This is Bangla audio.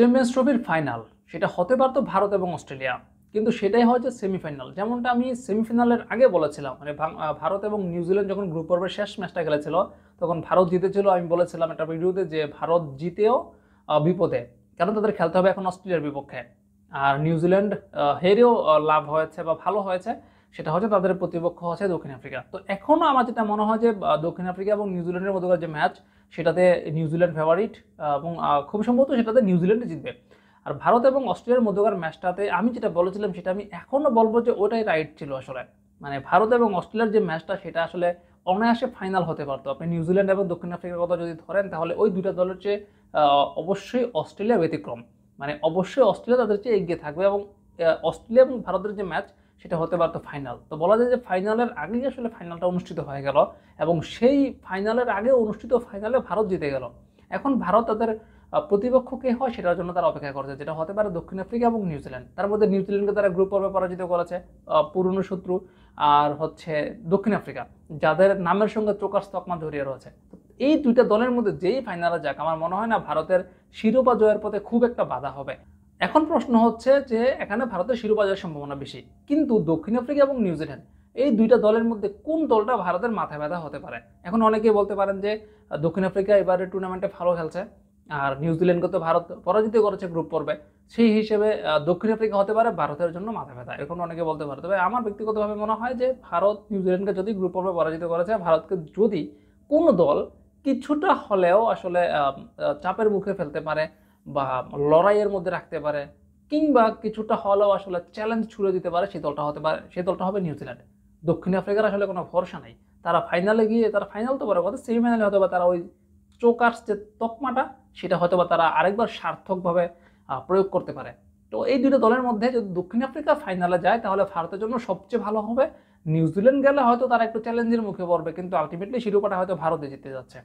চ্যাম্পিয়ন্স ট্রফির ফাইনাল সেটা হতে পারতো ভারত এবং অস্ট্রেলিয়া, কিন্তু সেটাই হয় যে সেমিফাইনাল। যেমনটা আমি সেমিফাইনালের আগে বলেছিলাম, মানে ভারত এবং নিউজিল্যান্ড যখন গ্রুপ পর্বের শেষ ম্যাচটা খেলেছিল তখন ভারত জিতেছিল। আমি বলেছিলাম একটা ভিডিওতে যে ভারত জিতেও বিপদে, কারণ তাদের খেলতে হবে এখন অস্ট্রেলিয়ার বিপক্ষে। আর নিউজিল্যান্ড হেরেও লাভ হয়েছে বা ভালো হয়েছে, সেটা হচ্ছে তাদের প্রতিপক্ষ হচ্ছে দক্ষিণ আফ্রিকা। তো এখনও আমার যেটা মনে হয় যে দক্ষিণ আফ্রিকা এবং নিউজিল্যান্ডের মধ্যকার যে ম্যাচ, সেটাতে নিউজিল্যান্ড ফেভারিট এবং খুব সম্ভবত সেটাতে নিউজিল্যান্ডে জিতবে। আর ভারত এবং অস্ট্রেলিয়ার মধ্যকার ম্যাচটাতে আমি যেটা বলেছিলাম সেটা আমি এখনও বলবো যে ওটাই রাইট ছিল আসলে। মানে ভারত এবং অস্ট্রেলিয়ার যে ম্যাচটা সেটা আসলে অনায়াসে ফাইনাল হতে পারতো। আপনি নিউজিল্যান্ড এবং দক্ষিণ আফ্রিকার কথা যদি ধরেন তাহলে ওই দুইটা দলের চেয়ে অবশ্যই অস্ট্রেলিয়া ব্যতিক্রম। মানে অবশ্যই অস্ট্রেলিয়া তাদের চেয়ে এগিয়ে থাকবে এবং অস্ট্রেলিয়া এবং ভারতের যে ম্যাচ সেটা হতে পারতো ফাইনাল। তো বলা যায় যে ফাইনালের আগেই আসলে ফাইনালটা অনুষ্ঠিত হয়ে গেল এবং সেই ফাইনালের আগে অনুষ্ঠিত ফাইনালে ভারত জিতে গেল। এখন ভারত তাদের প্রতিপক্ষ কে হয় সেটার জন্য তারা অপেক্ষা করছে, যেটা হতে পারে দক্ষিণ আফ্রিকা এবং নিউজিল্যান্ড। তার মধ্যে নিউজিল্যান্ডকে তারা গ্রুপ পর্বে পরাজিত করেছে, পুরনো শত্রু। আর হচ্ছে দক্ষিণ আফ্রিকা, যাদের নামের সঙ্গে চোকার তকমা জড়িয়ে রয়েছে। এই দুইটা দলের মধ্যে যেই ফাইনালে যাক, আমার মনে হয় না ভারতের শিরোপা জয়ের পথে খুব একটা বাধা হবে। এখন প্রশ্ন হচ্ছে যে এখানে ভারতের শিরোপা জয়ের সম্ভাবনা বেশি, কিন্তু দক্ষিণ আফ্রিকা এবং নিউজিল্যান্ড এই দুইটা দলের মধ্যে কোন দলটা ভারতের মাথা ব্যথা হতে পারে? এখন অনেকেই বলতে পারেন যে দক্ষিণ আফ্রিকা এবারে টুর্নামেন্টে ভালো খেলছে, আর নিউজিল্যান্ডকে তো ভারত পরাজিত করেছে গ্রুপ পর্বে, সেই হিসেবে দক্ষিণ আফ্রিকা হতে পারে ভারতের জন্য মাথা ব্যথা, এরকম অনেকে বলতে পারে। তবে আমার ব্যক্তিগতভাবে মনে হয় যে ভারত নিউজিল্যান্ডকে যদি গ্রুপ পর্বে পরাজিত করেছে, ভারতকে যদি কোনো দল কিছুটা হলেও আসলে চাপের মুখে ফেলতে পারে বা লড়াইয়ের মধ্যে রাখতে পারে, কিংবা কিছুটা হলেও আসলে চ্যালেঞ্জ ছুড়ে দিতে পারে, সেই দলটা হতে পারে, সেই দলটা হবে নিউজিল্যান্ড। দক্ষিণ আফ্রিকার আসলে কোনো ভরসা নাই। তারা ফাইনালে গিয়ে, তারা ফাইনাল তো বড় কথা, সেমিফাইনালে হয়তো বা তারা ওই চোকার্স যে তকমাটা সেটা হয়তো বা তারা আরেকবার সার্থকভাবে প্রয়োগ করতে পারে। তো এই দুটো দলের মধ্যে যদি দক্ষিণ আফ্রিকা ফাইনালে যায় তাহলে ভারতের জন্য সবচেয়ে ভালো হবে। নিউজিল্যান্ড গেলে হয়তো তারা একটু চ্যালেঞ্জের মুখে পড়বে, কিন্তু আলটিমেটলি শিরোপাটা হয়তো ভারতে জিতে যাচ্ছে।